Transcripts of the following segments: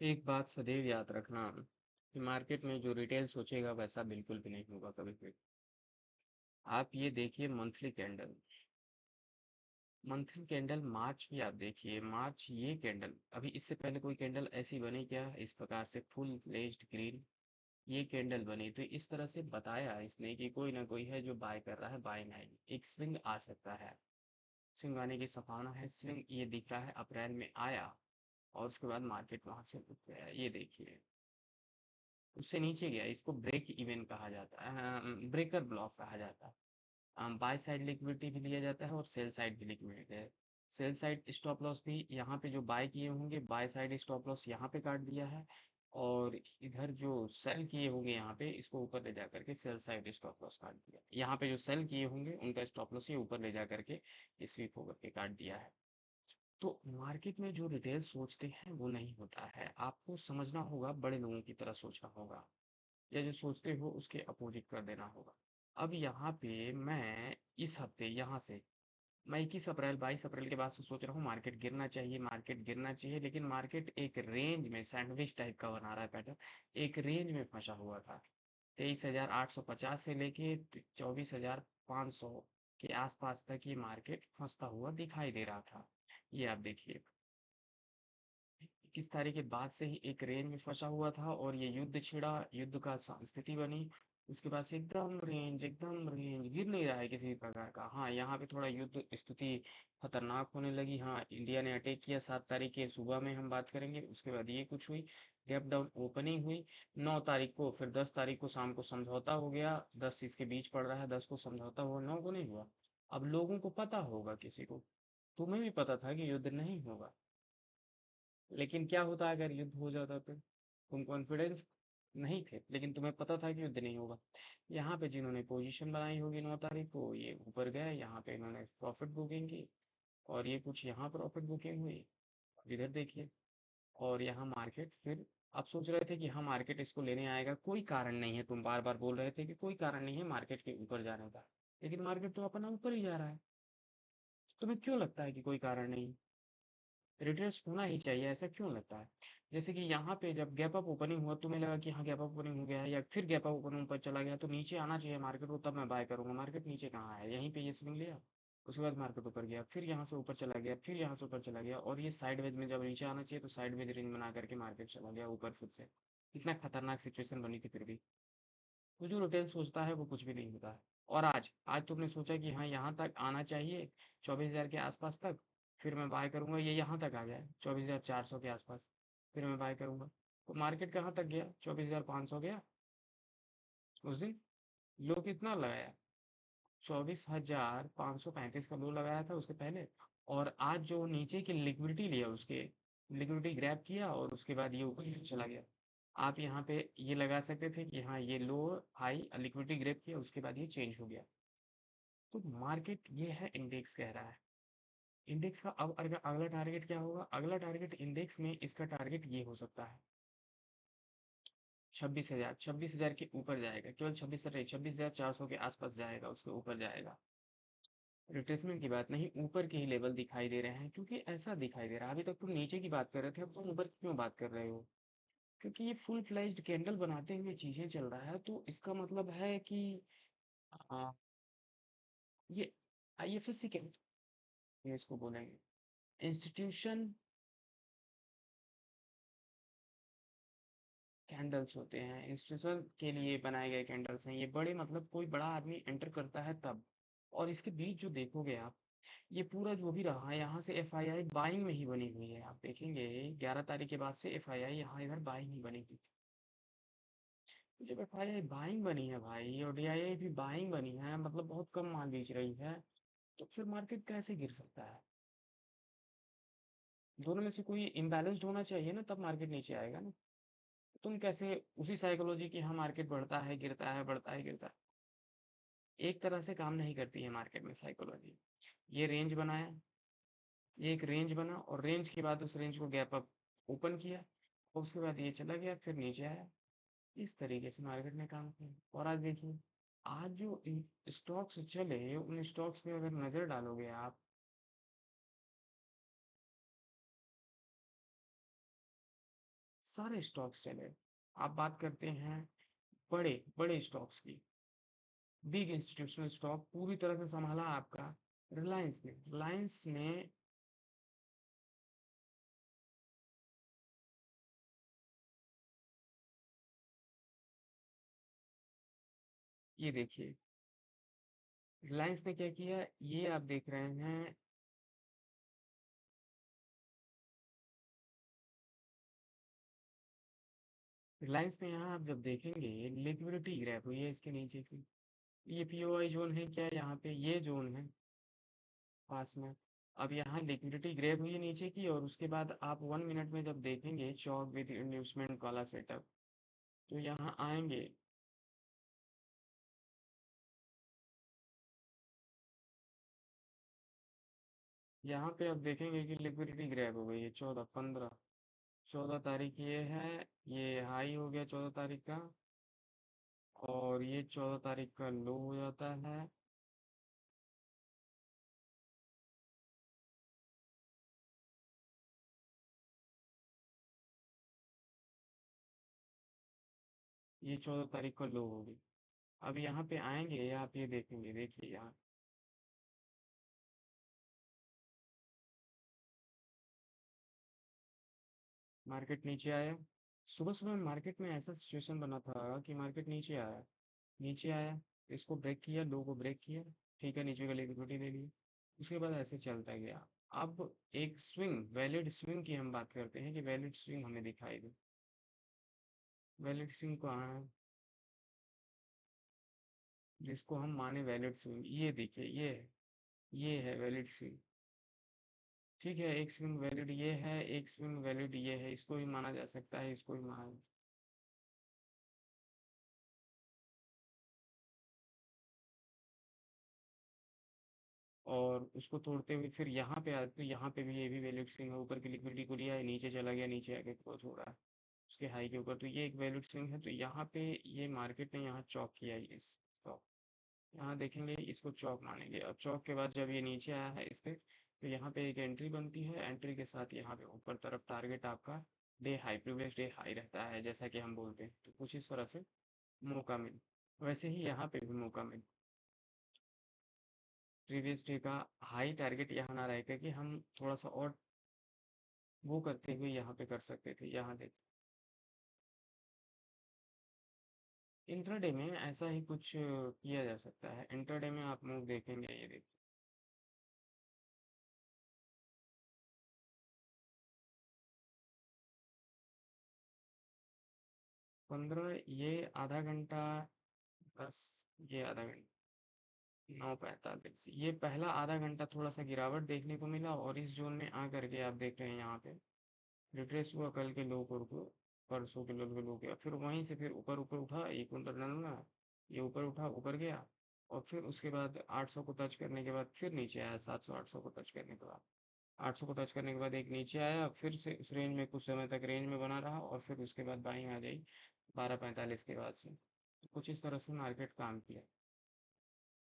एक बात सदैव याद रखना कि मार्केट में जो रिटेल सोचेगा वैसा बिल्कुल भी नहीं होगा कभी भी। आप ये देखिए मंथली कैंडल मार्च की आप देखिए। मार्च ये कैंडल अभी इससे पहले कोई कैंडल ऐसी बनी क्या इस प्रकार से फुल फ्लेज्ड ग्रीन? ये कैंडल बनी तो इस तरह से बताया इसने कि कोई ना कोई है जो बाय कर रहा है, बाइंग आएगी, एक स्विंग आ सकता है। स्विंग आने की संभावना है। स्विंग ये दिख रहा है अप्रैल में आया और उसके बाद मार्केट वहां से उठ गया, ये देखिए। उससे नीचे गया, इसको ब्रेक इवन कहा जाता है, ब्रेकर ब्लॉक कहा जाता है। बाय साइड लिक्विडिटी भी लिया जाता है और सेल साइड भी लिक्विडिटी है। सेल साइड स्टॉप लॉस भी यहाँ पे जो बाय किए होंगे, बाय साइड स्टॉप लॉस यहाँ पे काट दिया है। और इधर जो सेल किए होंगे यहाँ पे, इसको ऊपर ले जा करके सेल साइड स्टॉप लॉस काट दिया। यहाँ पे जो सेल किए होंगे उनका स्टॉप लॉस ये ऊपर ले जा करके स्वीप होकर के काट दिया है। तो मार्केट में जो रिटेल सोचते हैं वो नहीं होता है। आपको समझना होगा, बड़े लोगों की तरह सोचना होगा, या जो सोचते हो उसके अपोजिट कर देना होगा। अब यहाँ पे मैं इस हफ्ते यहाँ से मैं 21 अप्रैल 22 अप्रैल के बाद से सोच रहा हूँ मार्केट गिरना चाहिए, मार्केट गिरना चाहिए, लेकिन मार्केट एक रेंज में सैंडविच टाइप का बना रहा है पैटर्न। एक रेंज में फंसा हुआ था। 23,850 से लेके 24,500 के आसपास तक ये मार्केट फंसता हुआ दिखाई दे रहा था। ये आप देखिए, 21 तारीख के बाद से ही एक रेंज में फंसा हुआ था और ये युद्ध छिड़ा, युद्ध का स्थिति बनी। उसके बाद से एकदम रेंज गिर नहीं रहा है किसी प्रकार का। हाँ, यहाँ पे थोड़ा युद्ध स्थिति खतरनाक होने लगी। हाँ, इंडिया ने अटैक किया 7 तारीख के सुबह में, हम बात करेंगे। उसके बाद ये कुछ हुई, गैप डाउन ओपनिंग हुई 9 तारीख को। फिर 10 तारीख को शाम को समझौता हो गया। 10 इसके बीच पड़ रहा है, 10 को समझौता हुआ, 9 को नहीं हुआ। अब लोगों को पता होगा, किसी को, तुम्हें भी पता था कि युद्ध नहीं होगा, लेकिन क्या होता अगर युद्ध हो जाता तो? तुम कॉन्फिडेंस नहीं थे, लेकिन तुम्हें पता था कि युद्ध नहीं होगा। यहाँ पे जिन्होंने पोजीशन बनाई होगी 9 तारीख को, ये ऊपर गए, यहाँ पे इन्होंने प्रॉफिट बुकिंग की और ये कुछ यहाँ प्रॉफिट बुकिंग हुई। इधर देखिए, और यहाँ मार्केट फिर आप सोच रहे थे कि हाँ मार्केट इसको लेने आएगा, कोई कारण नहीं है। तुम बार बार बोल रहे थे कि कोई कारण नहीं है मार्केट के ऊपर जाने का, लेकिन मार्केट तो अपना ऊपर ही जा रहा है। तुम्हें क्यों लगता है कि कोई कारण नहीं? रिट्रेस होना ही चाहिए, ऐसा क्यों लगता है? जैसे कि यहाँ पे जब गैप अप ओपनिंग हुआ, तुम्हें लगा कि हाँ गैप अप ओपनिंग हो गया है, या फिर गैप अप ओपनिंग ऊपर चला गया तो नीचे आना चाहिए मार्केट को, तब मैं बाय करूंगा। मार्केट नीचे कहाँ है, यहीं पे ये स्विंग लिया, उसके बाद मार्केट ऊपर गया, फिर यहाँ से ऊपर चला गया, फिर यहाँ से ऊपर चला गया, और ये साइडवेज में जब नीचे आना चाहिए तो साइडवेज रेंज बना करके मार्केट चला गया ऊपर फिर से। इतना खतरनाक सिचुएशन बनी थी फिर भी। तो जो रिटेल सोचता है वो कुछ भी नहीं होता है। और आज आज तुमने सोचा कि हाँ यहाँ तक आना चाहिए, 24,000 के आसपास तक, फिर मैं बाय करूंगा। ये यहाँ तक आ गया 24,400 के आसपास, फिर मैं बाय करूंगा। तो मार्केट कहाँ तक गया? 24,500 गया उस दिन। लो कितना लगाया? 24,535 का लो लगाया था उसके पहले। और आज जो नीचे की लिक्विडिटी लिया, उसके लिक्विडिटी ग्रैब किया और उसके बाद ये ऊपर चला गया। आप यहाँ पे ये लगा सकते थे कि हाँ ये लो हाई लिक्विडिटी ग्रैब किया, उसके बाद ये चेंज हो गया। तो मार्केट ये है, इंडेक्स कह रहा है। इंडेक्स का अब अगला टारगेट क्या होगा? अगला टारगेट इंडेक्स में इसका टारगेट ये हो सकता है 26,000। 26,000 के ऊपर जाएगा, केवल 26,400 के आसपास जाएगा, उसके ऊपर जाएगा। रिट्रेसमेंट की बात नहीं, ऊपर के ही लेवल दिखाई दे रहे हैं, क्योंकि ऐसा दिखाई दे रहा है। अभी तक तुम नीचे की बात कर रहे थे, अब तुम ऊपर की क्यों बात कर रहे हो? क्योंकि ये फुल फ्लेज्ड कैंडल बनाते हुए चीजें चल रहा है, तो इसका मतलब है कि आ, ये आईएफएससी कैंडल, ये इसको बोलेंगे इंस्टीट्यूशन कैंडल्स होते हैं, इंस्टीट्यूशन के लिए बनाए गए कैंडल्स हैं ये। बड़े मतलब कोई बड़ा आदमी एंटर करता है तब। और इसके बीच जो देखोगे आप, ये पूरा जो भी रहा है यहाँ से एफआईआई बाइंग में ही बनी हुई है। आप देखेंगे 11 तारीख के बाद से एफआईआई यहाँ इधर बाइंग ही बनी हुई। तो जब एफआईआई बाइंग बनी है भाई, और डीआईआई भी बाइंग बनी है, मतलब बहुत कम माल बेच रही है, तो फिर मार्केट कैसे गिर सकता है? दोनों में से कोई इम्बैलेंस्ड होना चाहिए ना, तब मार्केट नीचे आएगा ना। तुम कैसे उसी साइकोलॉजी की, हाँ मार्केट बढ़ता है गिरता है, बढ़ता है गिरता है, एक तरह से काम नहीं करती है मार्केट में साइकोलॉजी। ये रेंज बनाया, ये एक रेंज बना, और रेंज के बाद उस रेंज को गैप अप ओपन किया, और उसके बाद ये चला गया, फिर नीचे आया। इस तरीके से मार्केट ने काम किया। और आज देखिए, आज जो स्टॉक्स चले, उन स्टॉक्स पे अगर नजर डालोगे आप, सारे स्टॉक्स चले। आप बात करते हैं बड़े बड़े स्टॉक्स की, बिग इंस्टीट्यूशनल स्टॉक पूरी तरह से संभाला आपका रिलायंस ने। ये देखिए रिलायंस ने क्या किया, ये आप देख रहे हैं। रिलायंस में यहाँ आप जब देखेंगे लिक्विडिटी ग्रैब हुई है इसके नीचे की। ये पीओआई जोन है क्या, यहाँ पे ये जोन है पास में। अब यहाँ लिक्विडिटी ग्रैब हुई है नीचे की, और उसके बाद आप 1 मिनट में जब देखेंगे चौक विद इंड्यूसमेंट वाला सेटअप, तो यहाँ आएंगे। यहाँ पे आप देखेंगे कि लिक्विडिटी ग्रैब हो गई है 14 तारीख ये है। ये हाई हो गया 14 तारीख का, और ये 14 तारीख का लो हो जाता है। ये 14 तारीख को लो होगी। अब यहाँ पे आएंगे, आप ये देखेंगे, देखिए यहाँ मार्केट नीचे आया। सुबह सुबह मार्केट में ऐसा सिचुएशन बना था कि मार्केट नीचे आया, नीचे आया, इसको ब्रेक किया, लो को ब्रेक किया, ठीक है, नीचे का लिक्विडिटी ले लिया। उसके बाद ऐसे चलता गया। अब एक स्विंग, वैलिड स्विंग की हम बात करते हैं कि वैलिड स्विंग हमें दिखाई दे। वैलिड स्विंग कहाँ है, जिसको हम माने वैलिड स्विंग, ये देखिए ये है वैलिड स्विंग। ठीक है, एक स्विंग वैलिड ये है, एक स्विंग वैलिड ये है, इसको भी माना जा सकता है, इसको भी माना। और उसको तोड़ते हुए फिर यहाँ पे आते, तो यहाँ पे भी ये भी वैलिड स्विंग है, ऊपर की लिक्विडिटी को लिया है, नीचे चला गया, नीचे आके क्लोज हो रहा है उसके हाई के ऊपर, तो ये एक वैलिड स्विंग है। तो यहाँ पे ये मार्केट ने यहाँ चौक किया है इस स्टॉक, यहाँ देखेंगे इसको चौक मानेंगे। और चौक के बाद जब ये नीचे आया है इस पे, तो यहाँ पे एक एंट्री बनती है, एंट्री के साथ यहाँ पे ऊपर तरफ टारगेट आपका day high, previous day high रहता है, जैसा कि हम बोलते हैं, तो कुछ इस तरह से मौका मिल। वैसे ही यहाँ पे भी मौका मिल, प्रीवियस डे का हाई टारगेट यहाँ ना रह करके हम थोड़ा सा और वो करते हुए यहाँ पे कर सकते थे। यहाँ देख, इंट्राडे में ऐसा ही कुछ किया जा सकता है। इंट्राडे में आप मूव देखेंगे, ये देखिए 15, ये आधा घंटा, 10, ये आधा घंटा, 9:45, ये पहला आधा घंटा थोड़ा सा गिरावट देखने को मिला, और इस जोन में आ करके आप देख रहे हैं यहाँ पे रिट्रेस हुआ कल के लो को, परसों के लो को लो गया, फिर वहीं से फिर ऊपर ऊपर उठा, एक कुंटल डालूंगा, ये ऊपर उठा, ऊपर गया, और फिर उसके बाद 800 को टच करने के बाद फिर नीचे आया, 700 800 को टच करने के बाद, 800 को टच करने के बाद एक नीचे आया, फिर से उस रेंज में कुछ समय तक रेंज में बना रहा, और फिर उसके बाद बाइंग आ गई 12:45 के बाद से। तो कुछ इस तरह से मार्केट काम किया।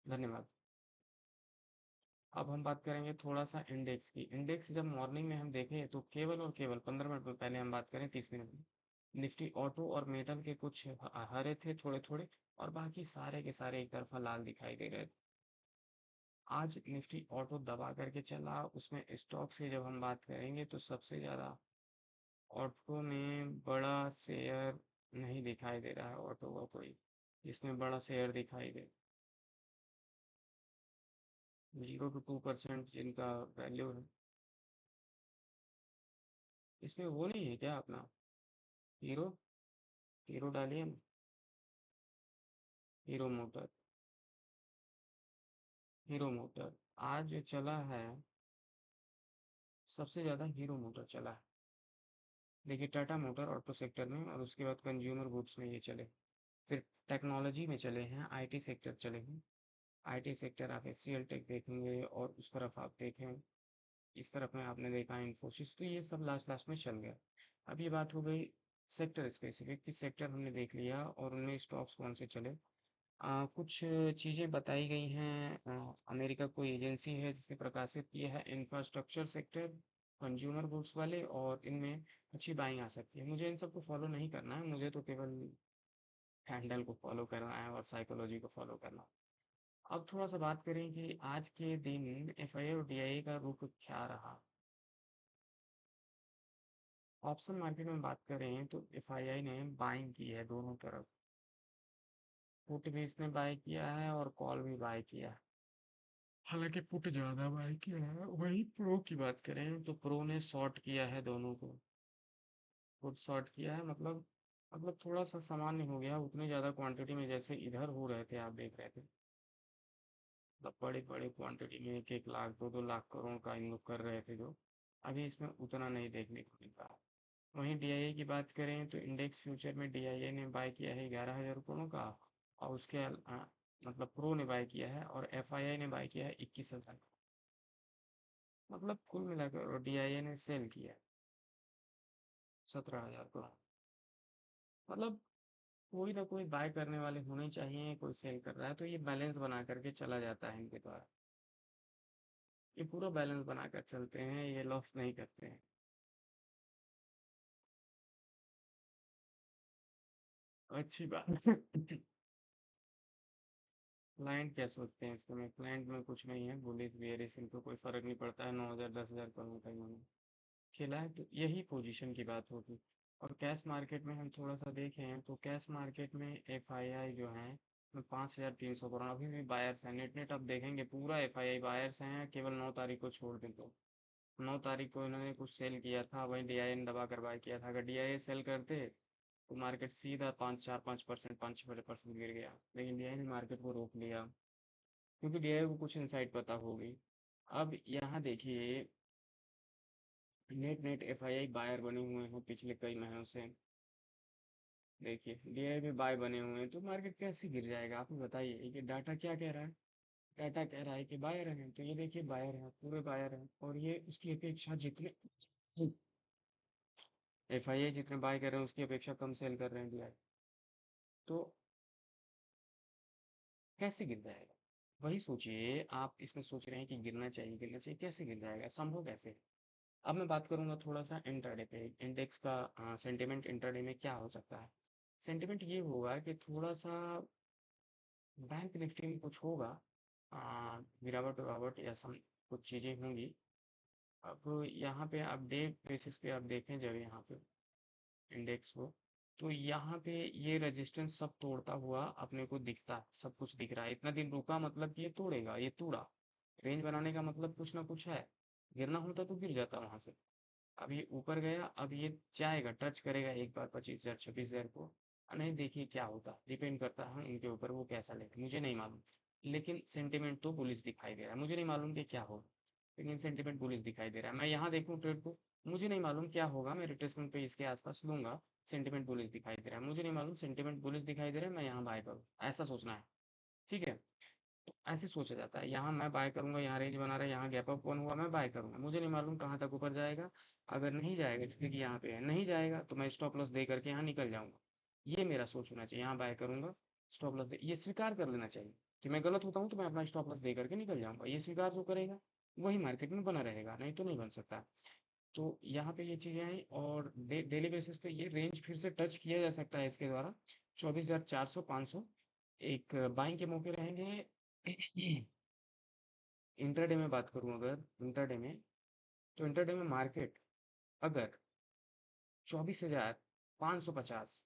धन्यवाद। अब हम बात करेंगे थोड़ा सा इंडेक्स की। इंडेक्स जब मॉर्निंग में हम देखें तो केवल और केवल 15 मिनट में, पहले हम बात करें 30 मिनट में, निफ्टी ऑटो और मेटल के कुछ हरे थे थोड़े थोड़े, और बाकी सारे के सारे एक तरफा लाल दिखाई दे रहे थे। आज निफ्टी ऑटो दबा करके चला। उसमें स्टॉक से जब हम बात करेंगे तो सबसे ज़्यादा ऑटो में बड़ा शेयर नहीं दिखाई दे रहा है, ऑटो का कोई इसमें बड़ा शेयर दिखाई दे, 0 to 2% जिनका वैल्यू है। इसमें वो नहीं है क्या अपना हीरो, हीरो डालिए ना, हीरो मोटर, हीरो मोटर आज जो चला है, सबसे ज़्यादा हीरो मोटर चला है। देखिए टाटा मोटर ऑटो सेक्टर में, और उसके बाद कंज्यूमर गुड्स में ये चले, फिर टेक्नोलॉजी में चले हैं, आईटी सेक्टर चले हैं। आईटी सेक्टर आप एचसीएल टेक देखेंगे, और उस तरफ आप देखें, इस तरफ में आपने देखा इन्फोसिस, तो ये सब लास्ट लास्ट में चल गया। अब ये बात हो गई सेक्टर स्पेसिफिक, कि सेक्टर हमने देख लिया और उनमें स्टॉक्स कौन से चले। कुछ चीज़ें बताई गई हैं, अमेरिका कोई एजेंसी है जिसने प्रकाशित किया है, इंफ्रास्ट्रक्चर सेक्टर कंज्यूमर गुड्स वाले, और इनमें अच्छी बाइंग आ सकती है। मुझे इन सबको फॉलो नहीं करना है, मुझे तो केवल कैंडल को फॉलो करना है और साइकोलॉजी को फॉलो करना है। अब थोड़ा सा बात करें कि आज के दिन एफआईआई और डीआईए का रुख क्या रहा। ऑप्शन मार्केट में बात करें तो एफआईआई ने बाइंग की है दोनों तरफ। पुट भी इसने बाय किया है और कॉल भी बाय किया है। हालांकि पुट ज्यादा बाय किया है। वही प्रो की बात करें तो प्रो ने शॉर्ट किया है दोनों को। पुट शॉर्ट किया है, मतलब थोड़ा सा सामान्य हो गया, उतनी ज्यादा क्वांटिटी में जैसे इधर हो रहे थे, आप देख रहे थे, मतलब बड़ी बड़ी क्वांटिटी में 1-1 लाख 2-2 लाख करोड़ का इन लोग कर रहे थे, जो अभी इसमें उतना नहीं देखने को मिल रहा। वहीं डीआईए की बात करें तो इंडेक्स फ्यूचर में डीआईए ने बाय किया है 11,000 करोड़ का, और उसके मतलब प्रो ने बाय किया है, और एफआईआई ने बाय किया है 21,000। मतलब कुल मिलाकर, और डीआईए ने सेल किया है 17,000 करोड़। मतलब कोई ना कोई बाय करने वाले होने चाहिए, कोई सेल कर रहा है, तो ये बैलेंस बना करके चला जाता है इनके द्वारा। ये पूरा बैलेंस बनाकर चलते हैं, ये लॉस नहीं करते हैं। अच्छी बात। क्लाइंट क्या सोचते हैं इसके में? क्लाइंट में कुछ नहीं है, बुलिश बेयरिश इनको कोई फर्क नहीं पड़ता है। 9,000 10,000 करोड़ का इन्होंने खेला है, तो यही पोजीशन की बात होगी। और कैश मार्केट में हम थोड़ा सा देखें तो कैश मार्केट में एफआईआई जो है 5,300 करोड़ अभी भी बायर्स हैं। नेट नेट अब देखेंगे पूरा एफआईआई बायर्स हैं, केवल 9 तारीख को छोड़ दें तो। 9 तारीख को इन्होंने कुछ सेल किया था, वही डीआईए ने दबा कर बाय किया था। अगर डीआईए सेल करते तो मार्केट सीधा 5-4-5%, 5-6% गिर गया, लेकिन डीआईए ने मार्केट को रोक लिया, क्योंकि डीआईए को कुछ इनसाइट पता होगी। अब यहाँ देखिए, नेट नेट एफआईआई बायर बने हुए हैं पिछले कई महीनों से। देखिए डीआईए भी बाय बने हुए हैं, तो मार्केट कैसे गिर जाएगा? आप ही बताइए। ये डाटा क्या कह रहा है? डाटा कह रहा है कि बायर हैं, तो ये देखिए बायर हैं, पूरे बायर हैं, और ये उसकी अपेक्षा जितने एफआईआई जितने बाय कर रहे हैं उसकी अपेक्षा कम सेल कर रहे हैं डीआईए, तो कैसे गिर जाएगा? वही सोचिए, आप इसमें सोच रहे हैं कि गिरना चाहिए, कैसे गिर जाएगा? संभव कैसे है? अब मैं बात करूंगा थोड़ा सा इंट्राडे पे, इंडेक्स का सेंटिमेंट इंट्राडे में क्या हो सकता है। सेंटिमेंट ये होगा कि थोड़ा सा बैंक निफ्टी में कुछ होगा, गिरावट वरावट या सम कुछ चीज़ें होंगी। अब यहाँ पे आप डे बेसिस पे आप देखें जब यहाँ पे इंडेक्स को, तो यहाँ पे ये रेजिस्टेंस सब तोड़ता हुआ अपने को दिखता है, सब कुछ दिख रहा है। इतना दिन रुका मतलब कि ये तोड़ेगा, ये तोड़ा। रेंज बनाने का मतलब कुछ ना कुछ है। गिरना होता तो गिर जाता वहां से। अब ये ऊपर गया, अब ये जाएगा, टच करेगा एक बार 25,000 26,000 को। नहीं, देखिए क्या होता, डिपेंड करता है उनके ऊपर, वो कैसा लेगा मुझे नहीं मालूम। लेकिन सेंटिमेंट तो बुलिश दिखाई दे रहा है, मुझे नहीं मालूम कि क्या होगा, लेकिन सेंटिमेंट बुलिश दिखाई दे रहा है। मैं यहाँ देखूँ ट्रेड को, मुझे नहीं मालूम क्या होगा, मैं रिट्रेसमेंट पे इसके आसपास लूंगा। सेंटिमेंट बुलिश दिखाई दे रहा है, मुझे नहीं मालूम, सेंटिमेंट बुलिश दिखाई दे रहा है, मैं यहाँ बाय करूँ, ऐसा सोचना है। ठीक है, तो ऐसे सोचा जाता है। यहाँ मैं बाय करूंगा, यहाँ रेंज बना रहा है, यहाँ गैप अप वन हुआ, मैं बाय करूंगा, मुझे नहीं मालूम कहाँ तक ऊपर जाएगा। अगर नहीं जाएगा, जैसे कि यहाँ पे है, नहीं जाएगा तो मैं स्टॉप लॉस दे करके यहाँ निकल जाऊंगा। ये मेरा सोच होना चाहिए। यहाँ बाय करूंगा, स्टॉप लॉस दे, ये स्वीकार कर लेना चाहिए कि मैं गलत होता हूँ, तो मैं अपना स्टॉप लॉस दे करके निकल जाऊंगा। ये स्वीकार जो करेगा वही मार्केट में बना रहेगा, नहीं तो नहीं बन सकता। तो यहाँ पे ये चीजें आई, और डेली बेसिस पे ये रेंज फिर से टच किया जा सकता है इसके द्वारा। 24,400 500 एक बाइंग के मौके रहेंगे। इंटरडे में बात करूं, अगर इंटरडे में, तो इंटरडे में मार्केट अगर 24,550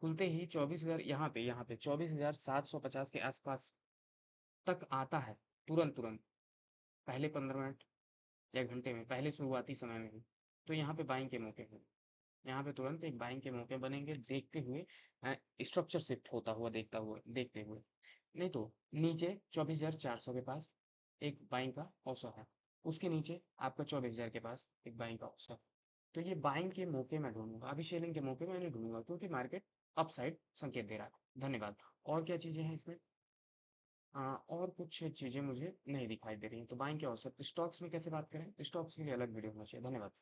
खुलते ही 24,000, यहाँ पे 24,750 के आसपास तक आता है, तुरंत तुरंत, पहले 15 मिनट या घंटे में, पहले शुरुआती समय में ही, तो यहाँ पे बाइंग के मौके हैं। यहाँ पे तुरंत एक बाइंग के मौके बनेंगे, देखते हुए स्ट्रक्चर शिफ्ट होता हुआ देखते हुए। नहीं तो नीचे 24,400 के पास एक बाइंग का अवसर है, उसके नीचे आपका 24,000 के पास एक बाइंग का अवसर है। तो ये बाइंग के मौके मैं ढूंढूंगा, अभी सेलिंग के मौके मैं नहीं ढूंढूंगा, क्योंकि मार्केट अपसाइड संकेत दे रहा है। धन्यवाद। और क्या चीजें हैं इसमें? और कुछ चीजें मुझे नहीं दिखाई दे रही हैं। तो बाइंग के अवसर, स्टॉक्स में कैसे बात करें, स्टॉक्स के लिए अलग वीडियो होना चाहिए। धन्यवाद।